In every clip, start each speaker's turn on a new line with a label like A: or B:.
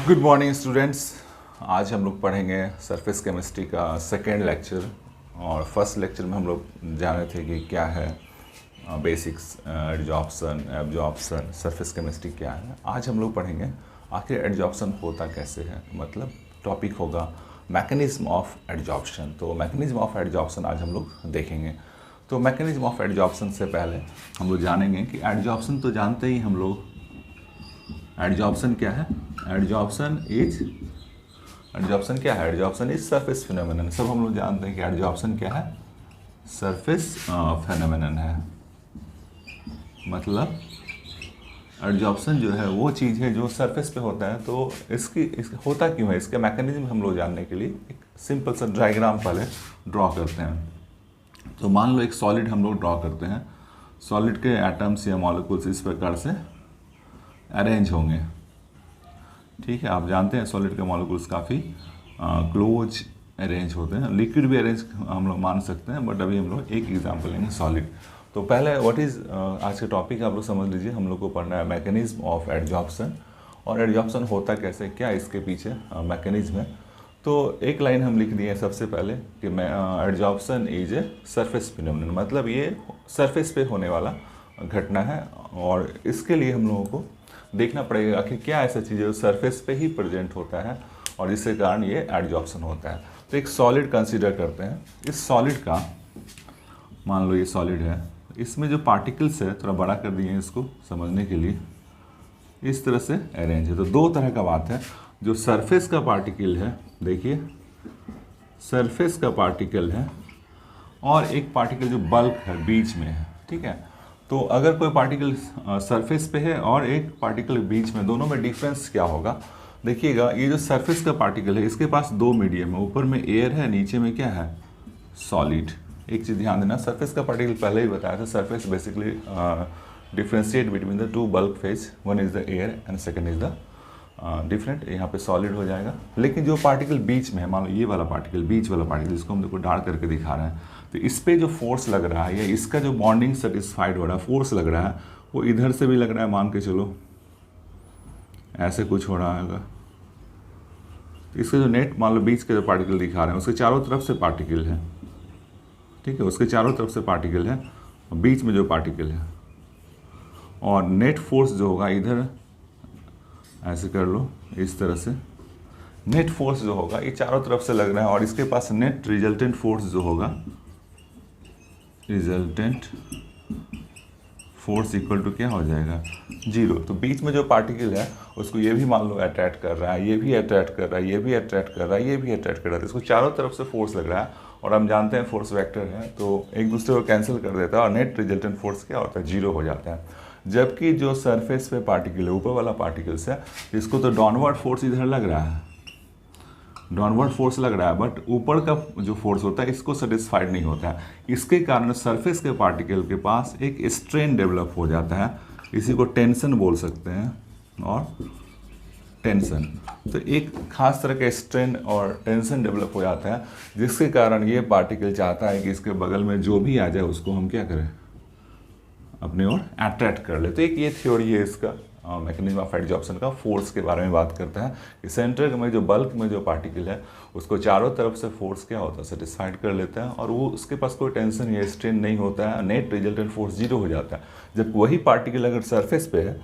A: Good morning students. आज हम लोग पढ़ेंगे सरफेस केमिस्ट्री का सेकेंड लेक्चर। और फर्स्ट लेक्चर में हम लोग जाने थे कि क्या है basics, adsorption, absorption, surface chemistry क्या है। आज हम लोग पढ़ेंगे आखिर एडजॉर्प्शन होता कैसे है, मतलब टॉपिक होगा मैकेनिज्म ऑफ एडजॉर्प्शन। तो मैकेनिज्म ऑफ एडजॉर्प्शन आज हम लोग देखेंगे। तो मैकेनिज्म ऑफ एडजॉर्प्शन से पहले हम लोग जानेंगे कि एडजॉर्प्शन तो जानते ही हम लोग, एडजॉर्प्शन क्या है। एडजॉर्प्शन क्या है? Adsorption is surface phenomenon. सब हम लोग जानते हैं कि एडजॉर्प्शन क्या है, सरफेस फिनोमेनन है। मतलब एडजॉर्प्शन जो है वो चीज़ है जो सरफेस पे होता है। तो इसकी होता क्यों है, इसके मैकेनिज्म हम लोग जानने के लिए एक सिंपल सा डायग्राम पहले ड्रॉ करते हैं। तो मान लो एक सॉलिड हम लोग ड्रॉ करते हैं। सॉलिड के एटम्स या मॉलिक्यूल्स इस प्रकार से अरेंज होंगे। ठीक है, आप जानते हैं सॉलिड के मॉलिक्यूल्स काफ़ी क्लोज अरेंज होते हैं। लिक्विड भी अरेंज हम लोग मान सकते हैं, बट अभी हम लोग एक एग्जांपल लेंगे सॉलिड। तो पहले व्हाट इज़ आज का टॉपिक आप लोग समझ लीजिए। हम लोग को पढ़ना है मैकेनिज्म ऑफ एडजॉर्प्शन, और एडजॉर्प्शन होता कैसे, क्या इसके पीछे मैकेनिज्म है। तो एक लाइन हम लिख दिए सबसे पहले कि adsorption is a surface phenomenon, मतलब ये सरफेस पे होने वाला घटना है। और इसके लिए हम लोगों को देखना पड़ेगा कि क्या ऐसा चीज़ है जो सरफेस पे ही प्रेजेंट होता है और जिसके कारण ये एडजॉर्प्शन होता है। तो एक सॉलिड कंसीडर करते हैं। इस सॉलिड का, मान लो ये सॉलिड है, इसमें जो पार्टिकल्स है थोड़ा बड़ा कर दिए हैं इसको समझने के लिए, इस तरह से अरेंज है। तो दो तरह का बात है, जो सरफेस का पार्टिकल है, देखिए सरफेस का पार्टिकल है, और एक पार्टिकल जो बल्क है बीच में है। ठीक है, तो अगर कोई पार्टिकल सरफेस पे है और एक पार्टिकल बीच में, दोनों में डिफरेंस क्या होगा देखिएगा। ये जो सरफेस का पार्टिकल है इसके पास दो मीडियम है, ऊपर में एयर है, नीचे में क्या है, सॉलिड। एक चीज़ ध्यान देना, सरफेस का पार्टिकल पहले ही बताया था, surface basically differentiate between the two bulk phase, one is the air and second is the different. यहाँ पे सॉलिड हो जाएगा। लेकिन जो पार्टिकल बीच में है, मान लो ये वाला पार्टिकल, बीच वाला पार्टिकल, इसको हम देखो डार्क करके दिखा रहे हैं, तो इस पर जो फोर्स लग रहा है या इसका जो बॉन्डिंग सेटिस्फाइड हो रहा है, फोर्स लग रहा है, वो इधर से भी लग रहा है, मान के चलो ऐसे कुछ हो रहा होगा। तो इसका जो नेट, मान लो बीच के जो पार्टिकल दिखा रहे हैं उसके चारों तरफ से पार्टिकल है। ठीक है, उसके चारों तरफ से पार्टिकल है, बीच में जो पार्टिकल है, और नेट फोर्स जो होगा इधर ऐसे कर लो, इस तरह से नेट फोर्स जो होगा ये चारों तरफ से लग रहा है, और इसके पास नेट रिजल्टेंट फोर्स जो होगा, रिजल्टेंट फोर्स इक्वल टू क्या हो जाएगा, जीरो। तो बीच में जो पार्टिकल है उसको ये भी मान लो अट्रैक्ट कर रहा है, ये भी अट्रैक्ट कर रहा है, ये भी अट्रैक्ट कर रहा है, ये भी अट्रैक्ट कर रहा है। तो इसको चारों तरफ से फोर्स लग रहा है, और हम जानते हैं फोर्स वेक्टर है, तो एक दूसरे को कैंसिल कर देता है, और नेट रिजल्टेंट फोर्स क्या होता है, जीरो हो जाता है। जबकि जो सरफेस पे पार्टिकल है, ऊपर वाला पार्टिकल्स है, इसको तो डाउनवर्ड फोर्स इधर लग रहा है, डाउनवर्ड फोर्स लग रहा है, बट ऊपर का जो फोर्स होता है इसको सेटिस्फाइड नहीं होता है। इसके कारण सरफेस के पार्टिकल के पास एक स्ट्रेन डेवलप हो जाता है, इसी को टेंशन बोल सकते हैं, और टेंशन। तो एक खास तरह का स्ट्रेन और टेंशन डेवलप हो जाता है, जिसके कारण ये पार्टिकल चाहता है कि इसके बगल में जो भी आ जाए उसको हम क्या करें, अपने ओर अट्रैक्ट कर ले। तो एक ये थ्योरी है इसका, मैकेनिज्म ऑफ एडजॉर्प्शन का, फोर्स के बारे में बात करता है कि सेंटर में जो बल्क में जो पार्टिकल है उसको चारों तरफ से फोर्स क्या होता है, सेटिस्फाइड कर लेता है, और वो उसके पास कोई टेंशन या स्ट्रेन नहीं होता है, नेट रिजल्टेंट फोर्स जीरो हो जाता है। जब वही पार्टिकल अगर सरफेस पे है,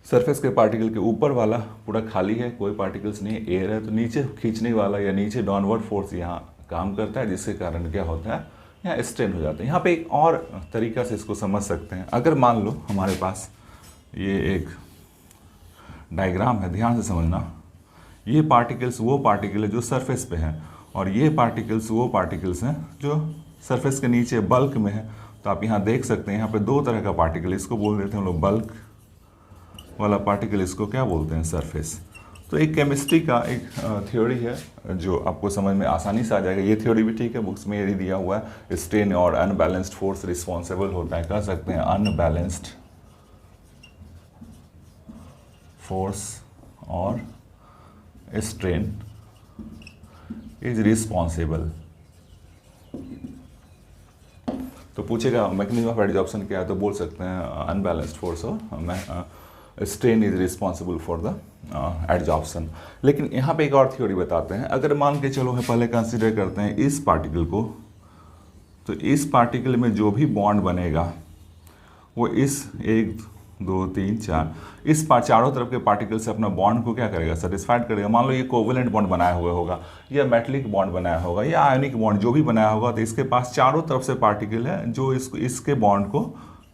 A: सरफेस के पार्टिकल के ऊपर वाला पूरा खाली है, कोई पार्टिकल्स नहीं, एयर है, तो नीचे खींचने वाला या नीचे डाउनवर्ड फोर्स यहाँ काम करता है, जिसके कारण क्या होता है, यहाँ स्ट्रेन हो जाता है। यहाँ पे एक और तरीका से इसको समझ सकते हैं। अगर मान लो हमारे पास ये एक डायग्राम है, ध्यान से समझना, ये पार्टिकल्स वो पार्टिकल है जो सरफेस पे हैं, और ये पार्टिकल्स वो पार्टिकल्स हैं जो सरफेस के नीचे बल्क में है। तो आप यहाँ देख सकते हैं, यहाँ पे दो तरह का पार्टिकल, इसको बोल देते हैं हम लोग बल्क वाला पार्टिकल, इसको क्या बोलते हैं, सरफेस। तो एक केमिस्ट्री का एक थ्योरी है जो आपको समझ में आसानी से आ जाएगा। ये थ्योरी भी ठीक है, बुक्स में ये दिया हुआ है, स्ट्रेन और अनबैलेंस्ड फोर्स रिस्पॉन्सिबल होता है, कह सकते हैं अनबैलेंस्ड फोर्स और स्ट्रेन इज रिस्पॉन्सिबल। तो पूछेगा मैकेनिज्म ऑफ एडजॉर्प्शन क्या है, तो बोल सकते हैं अनबैलेंस्ड फोर्स और strain is responsible for the adsorption. लेकिन यहाँ पे एक और थ्योरी बताते हैं, अगर मान के चलो हम पहले कंसिडर करते हैं इस पार्टिकल को, तो इस पार्टिकल में जो भी बॉन्ड बनेगा वो इस 1 2 3 4 इस चारों तरफ के पार्टिकल से अपना बॉन्ड को क्या करेगा, सेटिस्फाइड करेगा। मान लो ये कोवेलेंट बॉन्ड बनाया हुआ होगा या मेटलिक बॉन्ड बनाया होगा या आयनिक बॉन्ड जो भी बनाया होगा, तो इसके पास चारों तरफ से पार्टिकल है जो इसके बॉन्ड को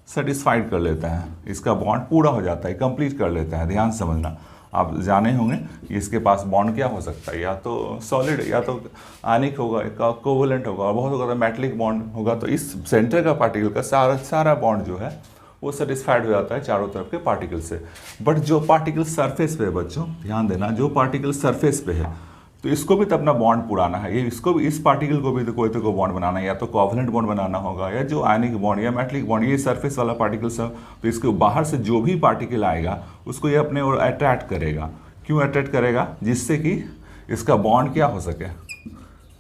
A: सेटिस्फाइड कर लेता है, इसका बॉन्ड पूरा हो जाता है, कंप्लीट कर लेता है। ध्यान समझना, आप जाने होंगे कि इसके पास बॉन्ड क्या हो सकता है, या तो सॉलिड या तो आयनिक होगा, कोवेलेंट होगा, और बहुत होगा तो मेटलिक बॉन्ड होगा। तो इस सेंटर का पार्टिकल का सारा बॉन्ड जो है वो सेटिस्फाइड हो जाता है चारों तरफ के पार्टिकल से। बट जो पार्टिकल सरफेस पे है बच्चों, ध्यान देना, जो पार्टिकल सरफेस पे है तो इसको भी तो अपना बॉन्ड पुराना है, ये इसको भी, इस पार्टिकल को भी तो कोई तो बॉन्ड बनाना है, या तो कोवेलेंट बॉन्ड बनाना होगा या जो आयनिक बॉन्ड या मेटलिक बॉन्ड, ये सरफेस वाला पार्टिकल सब। तो इसके बाहर से जो भी पार्टिकल आएगा उसको ये अपने और अट्रैक्ट करेगा। क्यों अट्रैक्ट करेगा? जिससे कि इसका बॉन्ड क्या हो सके,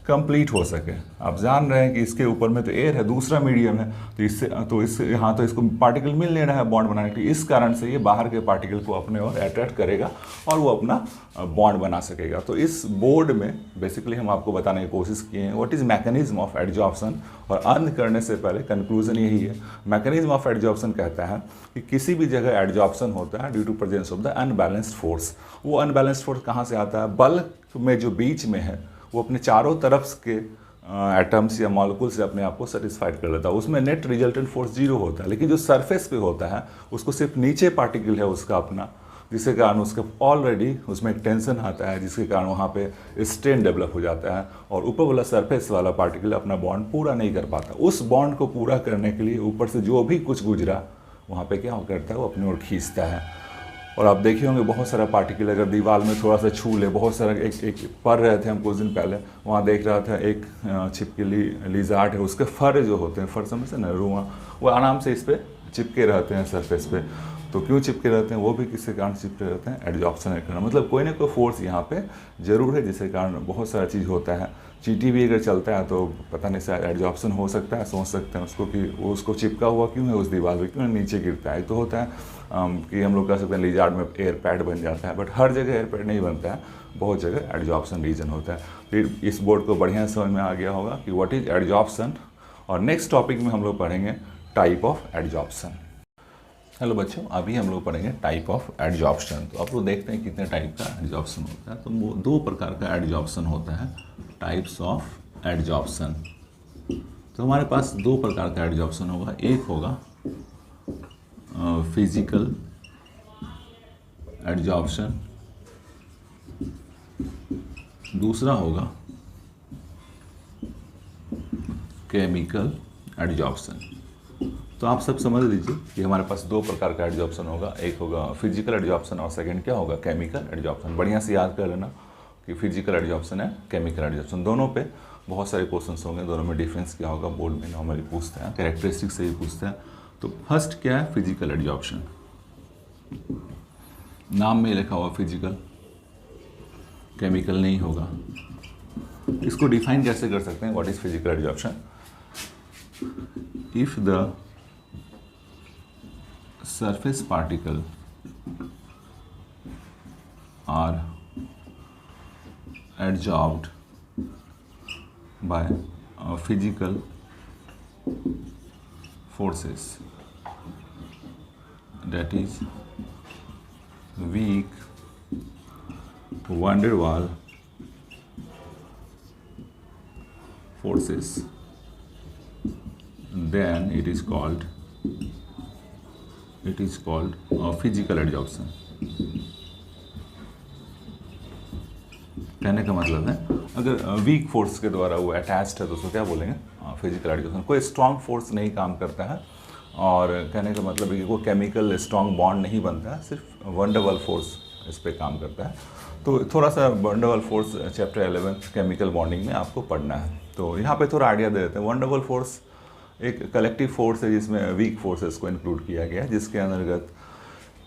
A: कंप्लीट हो सके। आप जान रहे हैं कि इसके ऊपर में तो एयर है, दूसरा मीडियम है, तो इससे यहाँ तो इसको पार्टिकल मिल नहीं रहा है बॉन्ड बनाने के लिए, इस कारण से ये बाहर के पार्टिकल को अपने ओर अट्रैक्ट करेगा और वो अपना बॉन्ड बना सकेगा। तो इस बोर्ड में बेसिकली हम आपको बताने की कोशिश किए हैं what is mechanism of adsorption, और अंत करने से पहले कंक्लूजन यही है। मैकेनिज्म ऑफ एडजॉर्प्शन कहता है कि किसी भी जगह एडजॉर्प्शन होता है due to presence of the unbalanced force. वो अनबैलेंस्ड फोर्स कहाँ से आता है? बल्क में जो बीच में है वो अपने चारों तरफ के एटम्स या मॉलिक्यूल से अपने आप को सेटिस्फाइड कर लेता है, उसमें नेट रिजल्टेंट फोर्स 0 होता है। लेकिन जो सरफेस पे होता है उसको सिर्फ नीचे पार्टिकल है उसका अपना, जिसके कारण उसका ऑलरेडी उसमें एक टेंशन आता है, जिसके कारण वहाँ पे स्ट्रेन डेवलप हो जाता है और ऊपर वाला सरफेस वाला पार्टिकल अपना बॉन्ड पूरा नहीं कर पाता। उस बॉन्ड को पूरा करने के लिए ऊपर से जो भी कुछ गुजरा वहाँ पे क्या करता है, वो अपनी ओर खींचता है। और आप देखे होंगे बहुत सारा पार्टिकल अगर दीवार में थोड़ा सा छू ले, बहुत सारा एक पढ़ रहे थे हम कुछ दिन पहले, वहाँ देख रहा था एक छिपकली लिजार्ड है, उसके फर जो होते हैं, फर समझते ना, रुआ, वो आराम से इस पर चिपके रहते हैं सरफेस पे। तो क्यों चिपके रहते हैं? वो भी किसके कारण चिपके रहते हैं? एडजॉर्प्शन के कारण। मतलब कोई ना कोई फोर्स यहाँ पे जरूर है जिसके कारण बहुत सारा चीज़ होता है। चींटी भी अगर चलता है तो पता नहीं शायद एडजॉर्प्शन हो सकता है, सोच सकते हैं उसको कि वो उसको चिपका हुआ क्यों है उस दीवार पे, क्यों नीचे गिरता है। तो होता है कि हम लोग कह सकते हैं लिजार्ड में एयर पैड बन जाता है, बट हर जगह एयर पैड नहीं बनता है, बहुत जगह एडजॉर्प्शन रीजन होता है। फिर इस बोर्ड को बढ़िया समझ में आ गया होगा कि व्हाट इज एडजॉर्प्शन। और नेक्स्ट टॉपिक में हम लोग पढ़ेंगे टाइप ऑफ एडजॉर्प्शन। हेलो बच्चों, अभी हम लोग पढ़ेंगे टाइप ऑफ एडजॉर्प्शन। तो आप लोग देखते हैं कितने टाइप का एडजॉर्प्शन होता है। तो वो 2 प्रकार का एडजॉर्प्शन होता है, टाइप्स ऑफ एडजॉर्प्शन। तो हमारे पास 2 प्रकार का एडजॉर्प्शन होगा। एक होगा फिजिकल एडजॉर्प्शन, दूसरा होगा केमिकल एडजॉर्प्शन। तो आप सब समझ लीजिए कि हमारे पास 2 प्रकार का एडजॉर्प्शन होगा, एक होगा फिजिकल एडजॉर्प्शन और सेकंड क्या होगा, केमिकल एडजॉर्प्शन। बढ़िया से याद कर लेना कि फिजिकल एडजॉर्प्शन है, केमिकल एडजॉर्प्शन। दोनों पे बहुत सारे क्वेश्चंस होंगे, दोनों में डिफरेंस क्या होगा बोर्ड में नॉर्मली पूछते हैं, कैरेक्टरिस्टिक से ही पूछते हैं। तो फर्स्ट क्या है, फिजिकल एडजॉर्प्शन। नाम में लिखा हुआ फिजिकल, केमिकल नहीं होगा। इसको डिफाइन कैसे कर सकते हैं, what is physical adsorption? If the surface particle are adsorbed by physical forces, that is weak van der Waal forces, then it is called physical adsorption. कहने का मतलब है अगर वीक फोर्स के द्वारा वो अटैच्ड है तो उसको क्या बोलेंगे, फिजिकल एडजॉर्प्शन। कोई स्ट्रॉन्ग फोर्स नहीं काम करता है, और कहने का मतलब है कि कोई केमिकल स्ट्रॉन्ग बॉन्ड नहीं बनता है, सिर्फ वन डर वाल फोर्स इस पर काम करता है। तो थोड़ा सा वन डर वाल फोर्स चैप्टर 11 केमिकल बॉन्डिंग में आपको पढ़ना है। तो यहाँ पे थोड़ा आइडिया दे देते हैं। वन डर वाल फोर्स एक कलेक्टिव फोर्स है जिसमें वीक फोर्सेस को इंक्लूड किया गया है,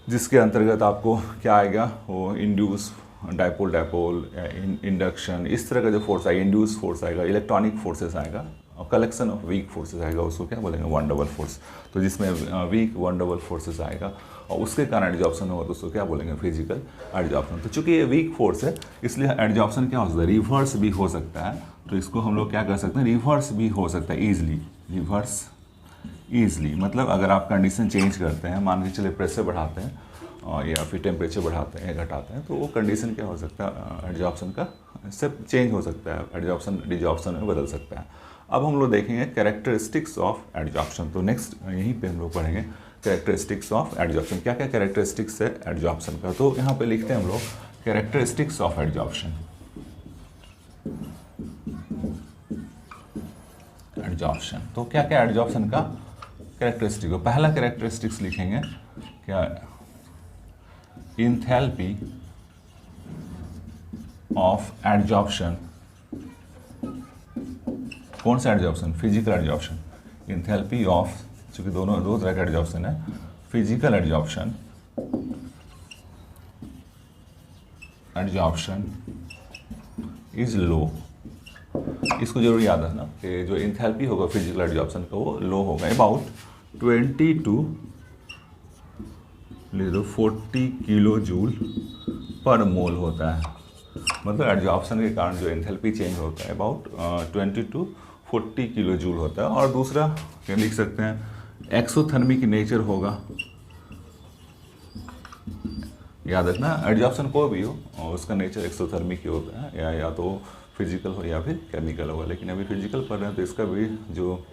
A: जिसके अंतर्गत आपको क्या आएगा, वो इंड्यूस, डाइपोल डाइपोल, इंडक्शन, इस तरह का जो फोर्स आएगा, इंड्यूस फोर्स आएगा, इलेक्ट्रॉनिक फोर्सेस आएगा, और कलेक्शन ऑफ वीक फोर्सेस आएगा, उसको क्या बोलेंगे, वन डर वाल फोर्स। तो जिसमें वीक वन डर वाल फोर्सेस आएगा, और उसके कारण एडजॉर्प्शन होगा तो उसको क्या बोलेंगे, फिजिकल एडजॉर्प्शन। तो चूंकि ये वीक फोर्स है इसलिए एडजॉर्प्शन क्या हो सकता है, रिवर्स भी हो सकता है। तो इसको हम लोग क्या कर सकते हैं, रिवर्स भी हो सकता है ईजिली, रिवर्स ईजिली। मतलब अगर आप कंडीशन चेंज करते हैं, मान के चले प्रेशर बढ़ाते हैं या फिर टेम्परेचर बढ़ाते हैं या घटाते हैं, तो वो कंडीशन क्या हो सकता है, एडजॉर्प्शन का सब चेंज हो सकता है, एडजॉर्प्शन डिजॉर्प्शन में बदल सकता है। अब हम लोग देखेंगे कैरेक्टरिस्टिक्स ऑफ एडजॉर्प्शन। तो नेक्स्ट यहीं पे हम लोग पढ़ेंगे कैरेक्टरिस्टिक्स ऑफ एडजॉर्प्शन, क्या क्या कैरेक्टरिस्टिक्स है एडजॉर्प्शन का। तो यहाँ पे लिखते हैं हम लोग कैरेक्टरिस्टिक्स ऑफ एडजॉर्प्शन। एडजॉर्प्शन तो क्या क्या एडजॉर्प्शन का कैरेक्टरिस्टिक हो। पहला कैरेक्टरिस्टिक्स लिखेंगे क्या, इंथैल्पी ऑफ एडजॉर्प्शन। कौन सा adsorption, physical adsorption. Enthalpy of, चूंकि दोनों दो तरह का एडजॉर्प्शन है, physical adsorption, adsorption is low. इसको जरूर याद रखना कि जो इंथैल्पी होगा फिजिकल एडजॉर्प्शन का वो लो होगा, अबाउट 20 to 40 किलो जूल पर मोल होता है। मतलब एडजॉर्प्शन के कारण जो एंथैल्पी चेंज होता है अबाउट 20 to 40 किलो जूल होता है। और दूसरा क्या लिख सकते हैं, एक्सोथर्मिक नेचर होगा। याद रखना एडजॉर्प्शन कोई भी हो और उसका नेचर एक्सोथर्मिक ही होता है, या तो फिजिकल हो या फिर केमिकल होगा। लेकिन अभी फिजिकल पढ़ रहे हैं तो इसका भी जो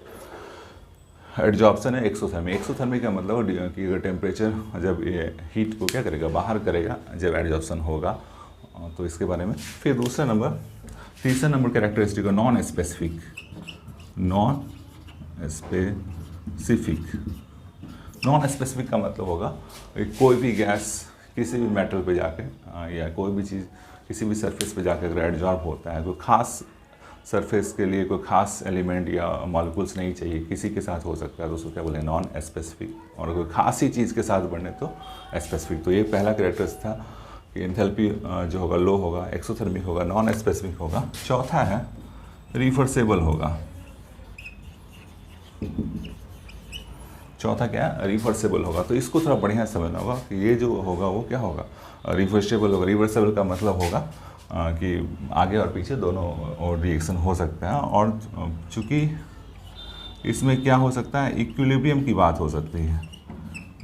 A: एडजॉर्प्शन है एक्सोथर्मिक। एक्सोथर्मिक का मतलब कि अगर टेम्परेचर जब ये हीट को क्या करेगा, बाहर करेगा जब एडजॉर्प्शन होगा, तो इसके बारे में। फिर दूसरा नंबर, तीसरा number characteristic non specific. Non specific, non specific का मतलब होगा कोई भी गैस किसी भी मेटल पे जाके या कोई भी चीज़ किसी भी सरफेस पे जाकर अगर एडजॉर्ब होता है, कोई खास सरफेस के लिए कोई खास एलिमेंट या मॉलिक्यूल्स नहीं चाहिए, किसी के साथ हो सकता है तो उसको क्या बोलेंगे, नॉन स्पेसिफिक। और कोई खास ही चीज़ के साथ बढ़ने तो स्पेसिफिक। तो ये पहला कैरेक्टरिस्टिक था कि एंथैल्पी जो होगा लो होगा, एक्सोथर्मिक होगा, नॉन स्पेसिफिक होगा। चौथा है रिवर्सेबल होगा। चौथा क्या है, रिवर्सेबल होगा। तो इसको थोड़ा बढ़िया समझना होगा कि ये जो होगा वो क्या होगा, रिवर्सेबल होगा। रिवर्सेबल का मतलब होगा कि आगे और पीछे दोनों और रिएक्शन हो सकता है। और चूँकि इसमें क्या हो सकता है, इक्विलिब्रियम की बात हो सकती है,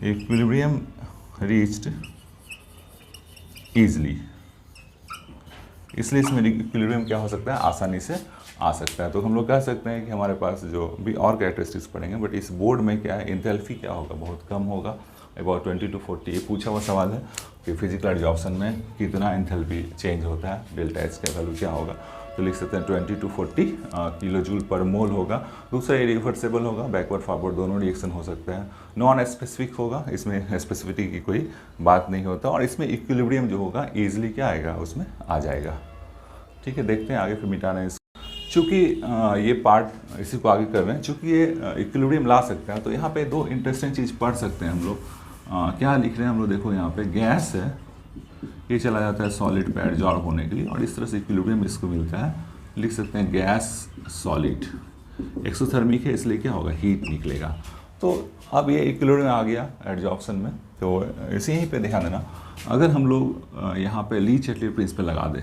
A: इक्विलिब्रियम रीच्ड ईजली, इसलिए इसमें इक्विलिब्रियम क्या हो सकता है, आसानी से आ सकता है। तो हम लोग कह सकते हैं कि हमारे पास जो भी और कैरेक्टरिस्टिक्स पढ़ेंगे, बट इस बोर्ड में क्या है, एंथैल्पी क्या होगा, बहुत कम होगा, अबाउट 20 to 40। ये पूछा हुआ सवाल है कि फिजिकल एडजॉर्प्शन में कितना एंथैल्पी चेंज होता है, डेल्टा एच का वैल्यू क्या होगा। तो लिख सकते हैं 20 to 40 किलो जूल पर मोल होगा। दूसरा ये रिवर्सेबल होगा, बैकवर्ड फॉरवर्ड दोनों रिएक्शन हो सकता है। नॉन स्पेसिफिक होगा, इसमें स्पेसिफिसिटी की कोई बात नहीं होता। और इसमें इक्विलिब्रियम जो होगा ईजिली क्या आएगा, उसमें आ जाएगा। ठीक है, देखते हैं आगे फिर मिटाना है। चूँकि ये पार्ट इसी को आगे कर रहे हैं, चूँकि ये इक्विलिब्रियम ला सकते हैं, तो यहाँ पे दो इंटरेस्टिंग चीज़ पढ़ सकते हैं हम लोग। क्या लिख रहे हैं हम लोग, देखो यहाँ पे गैस है, ये चला जाता है सॉलिड पे एडजॉर्ब होने के लिए, और इस तरह से इक्विलिब्रियम इसको मिलता है। लिख सकते हैं गैस सॉलिड, एक्सोथर्मिक है इसलिए क्या होगा, हीट निकलेगा। तो अब ये इक्विलिब्रियम आ गया एडजॉर्प्शन में। तो इसी यहीं पे ध्यान देना, अगर हम लोग यहाँ पे ली चैटलियर प्रिंसिपल लगा दें,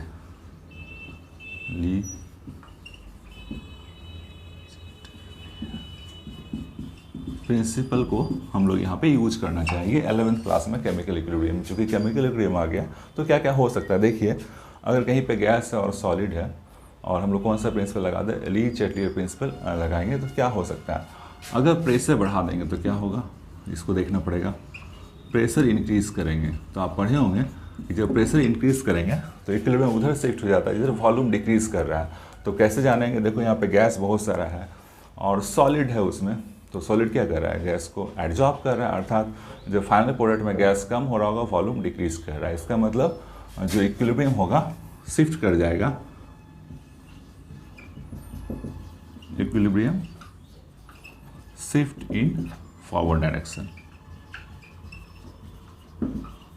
A: ली प्रिंसिपल को हम लोग यहाँ पे यूज करना चाहेंगे 11th क्लास में केमिकल इक्विलिब्रियम। चूँकि केमिकल इक्विलिब्रियम आ गया तो क्या क्या हो सकता है, देखिए अगर कहीं पे गैस और सॉलिड है और हम लोग कौन सा प्रिंसिपल लगा दें, ली चैटलियर प्रिंसिपल लगाएंगे, तो क्या हो सकता है, अगर प्रेशर बढ़ा देंगे तो क्या होगा, इसको देखना पड़ेगा। प्रेशर इंक्रीज़ करेंगे तो आप पढ़े होंगे कि जब प्रेशर इंक्रीज़ करेंगे तो इक्विलिब्रियम उधर शिफ्ट हो जाता है, इधर वॉल्यूम डिक्रीज़ कर रहा है। तो कैसे जानेंगे, देखो यहाँ पे गैस बहुत सारा है और सॉलिड है उसमें, तो सॉलिड क्या कर रहा है, गैस को एडजॉर्ब कर रहा है, अर्थात जब फाइनल प्रोडक्ट में गैस कम हो रहा होगा, वॉल्यूम डिक्रीज कर रहा है। इसका मतलब जो इक्विलिब्रियम होगा शिफ्ट कर जाएगा, equilibrium shift in forward direction.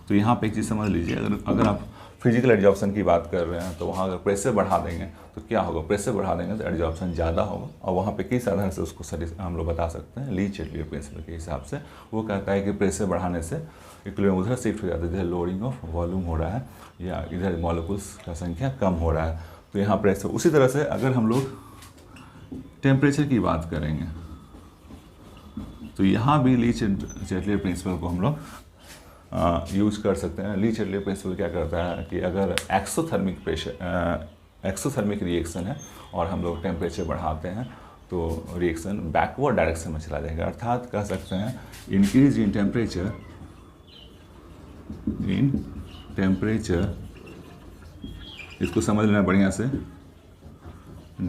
A: तो यहाँ पे एक चीज़ समझ लीजिए, अगर आप फिजिकल एडजॉर्प्शन की बात कर रहे हैं तो वहाँ अगर प्रेशर बढ़ा देंगे तो क्या होगा, प्रेशर बढ़ा देंगे तो एडजॉर्प्शन ज़्यादा होगा। और वहाँ पे किस आधार से उसको हम लोग बता सकते हैं, ली चैटलियर प्रिंसिपल के हिसाब से। वो कहता है कि प्रेशर बढ़ाने से इक्विलिब्रियम उधर शिफ्ट हो जाता है, इधर लोअरिंग ऑफ वॉल्यूम हो रहा है या इधर मॉलिक्यूल्स का संख्या कम हो रहा है, तो यहाँ प्रेशर। उसी तरह से अगर हम लोग टेम्परेचर की बात करेंगे तो यहाँ भी ली चैटलियर प्रिंसिपल को हम लोग यूज कर सकते हैं। ली चैटलियर प्रिंसिपल क्या करता है कि अगर एक्सोथर्मिक रिएक्शन है और हम लोग टेम्परेचर बढ़ाते हैं तो रिएक्शन बैकवर्ड डायरेक्शन में चला जाएगा। अर्थात कह सकते हैं इंक्रीज इन टेम्परेचर, इसको समझ लेना बढ़िया से,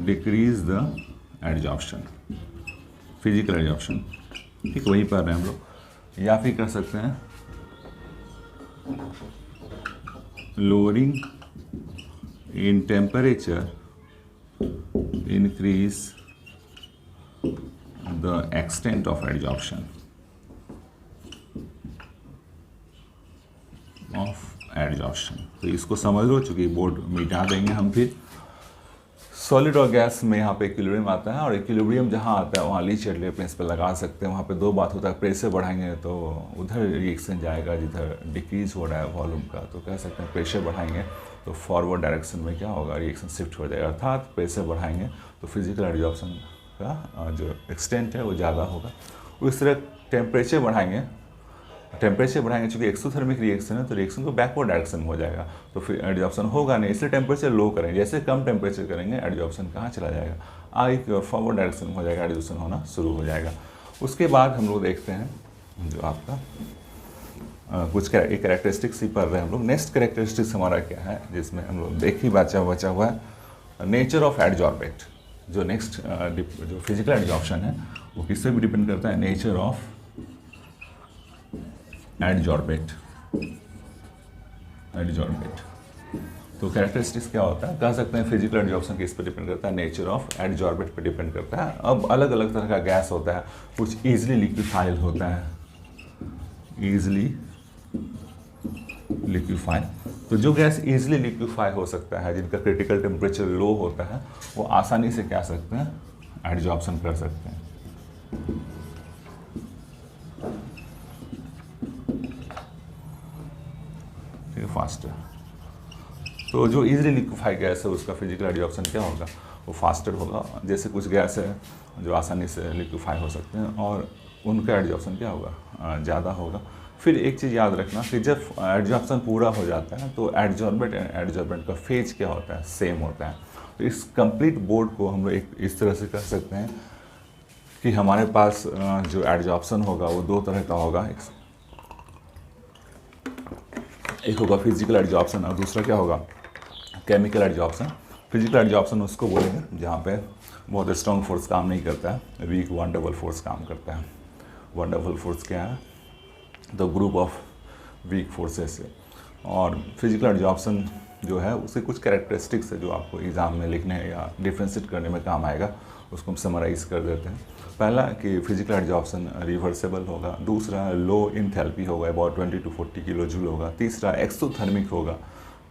A: decrease the adsorption, physical adsorption, ठीक वही पढ़ रहे हैं हम लोग। या फिर कर सकते हैं lowering in temperature increase the extent of adsorption तो इसको समझ लो, चूँकि बोर्ड मिटा देंगे हम। फिर सॉलिड और गैस में यहाँ पे इक्विलिब्रियम आता है, और इक्विलिब्रियम जहाँ आता है वहाँ ली चैटलियर प्रिंसिपल लगा सकते हैं। वहाँ पे दो बात होता है, प्रेशर बढ़ाएंगे तो उधर रिएक्शन जाएगा जिधर डिक्रीज हो रहा है वॉल्यूम का, तो कह सकते हैं प्रेशर बढ़ाएंगे तो फॉरवर्ड डायरेक्शन में क्या होगा, रिएक्शन शिफ्ट हो जाएगा। अर्थात प्रेशर बढ़ाएंगे तो फिजिकल एडजॉर्प्शन का जो एक्सटेंट है वो ज़्यादा होगा। उस तरह टेम्परेचर बढ़ाएंगे चूँकि एक्सोथर्मिक रिएक्शन है तो रिएक्शन तो बैकवर्ड डायरेक्शन में हो जाएगा, तो फिर एडजॉर्प्शन होगा नहीं, इसलिए टेम्परेचर लो करेंगे। जैसे कम टेम्परेचर करेंगे एडजॉर्प्शन कहाँ चला जाएगा, आगे की ओर फॉरवर्ड डायरेक्शन में हो जाएगा, एडजॉर्प्शन होना शुरू हो जाएगा। उसके बाद हम लोग देखते हैं जो आपका कुछ कैरेक्टरिस्टिक्स ही पढ़ रहे हैं हम लोग। नेक्स्ट कैरेक्टरिस्टिक्स हमारा क्या है, जिसमें हम लोग देख ही बचा हुआ है, नेचर ऑफ एडजॉर्बेट। जो नेक्स्ट जो फिजिकल एडजॉर्प्शन है वो किससे भी डिपेंड करता है, नेचर ऑफ एडजॉर्बेट। तो कैरेक्टरिस्टिक्स क्या होता है, कह सकते हैं फिजिकल एडजॉर्प्शन किस पर डिपेंड करता है, नेचर ऑफ एडजॉर्बेट पर डिपेंड करता है। अब अलग अलग तरह का गैस होता है, कुछ ईजिली लिक्विफाइड होता है, ईजिली लिक्विफाई। तो जो गैस ईजिली लिक्विफाई हो सकता है, जिनका क्रिटिकल टेम्परेचर लो होता है, वो आसानी से क्या सकते हैं, एडजॉर्प्शन कर सकते हैं। फास्टर, तो जो इजीली लिक्विफाई गैस है उसका फिजिकल एडजॉर्प्शन क्या होगा, वो फास्टर होगा। जैसे कुछ गैस है जो आसानी से लिक्विफाई हो सकते हैं और उनका एडजॉर्प्शन क्या होगा, ज़्यादा होगा। फिर एक चीज़ याद रखना कि जब एडजॉर्प्शन पूरा हो जाता है तो एडजॉर्बेंट का फेज क्या होता है, सेम होता है। तो इस कंप्लीट बोर्ड को हम लोग एक इस तरह से कह सकते हैं कि हमारे पास जो एडजॉर्प्शन होगा वो दो तरह का होगा, एक होगा फिजिकल एडजॉर्प्शन और दूसरा क्या होगा, केमिकल एडजॉर्प्शन। फिजिकल एडजॉर्प्शन उसको बोलेंगे जहाँ पे बहुत स्ट्रॉन्ग फोर्स काम नहीं करता है, वीक वंडरफुल फोर्स काम करता है। वंडरफुल फोर्स क्या है, the group of weak forces है। और फिजिकल एडजॉर्प्शन जो है उसके कुछ कैरेक्टरिस्टिक्स है जो आपको एग्ज़ाम में लिखने या डिफ्रेंशिएट करने में काम आएगा, उसको हम समराइज़ कर देते हैं। पहला कि फिजिकल एडजॉर्प्शन रिवर्सेबल होगा, दूसरा लो इंथैल्पी होगा, अबाउट 20 to 40 किलो जूल होगा, तीसरा एक्सोथर्मिक होगा,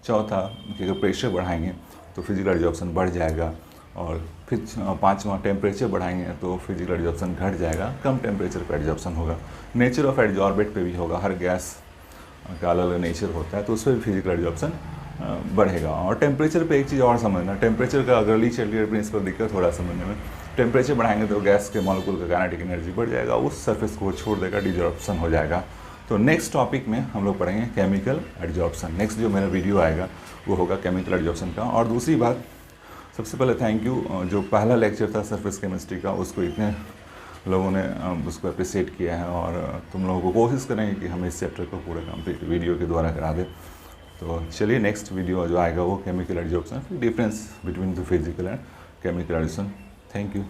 A: चौथा कि अगर प्रेशर बढ़ाएंगे तो फिजिकल एडजॉर्प्शन बढ़ जाएगा, और फिर पाँचवा टेम्परेचर बढ़ाएंगे तो फिजिकल एडजॉर्प्शन घट जाएगा, कम टेम्परेचर पर एडजॉर्प्शन होगा। नेचर ऑफ एडजॉर्बेट पे भी होगा, हर गैस का अलग अलग नेचर होता है तो उस पर भी फिजिकल एडजॉर्प्शन बढ़ेगा। और टेम्परेचर पे एक चीज़ और समझना, टेम्परेचर का अगर ली चैटलियर प्रिंसिपल दिक्कत थोड़ा समझने में, टेम्परेचर बढ़ाएंगे तो गैस के मॉलिक्यूल का काइनेटिक एनर्जी बढ़ जाएगा, उस सरफेस को छोड़ देगा, डिजॉर्प्शन हो जाएगा। तो नेक्स्ट टॉपिक में हम लोग पढ़ेंगे केमिकल एडजॉर्प्शन। नेक्स्ट जो मेरा वीडियो आएगा वो होगा केमिकल एडजॉर्प्शन का। और दूसरी बात, सबसे पहले थैंक यू, जो पहला लेक्चर था सरफेस केमिस्ट्री का उसको इतने लोगों ने उसको अप्रिशिएट किया है, और तुम लोगों को कोशिश करेंगे कि हम इस चैप्टर को पूरा कंप्लीट वीडियो के द्वारा करा दें। तो चलिए नेक्स्ट वीडियो जो आएगा वो chemical adsorption, difference between the physical and chemical adsorption. Thank you.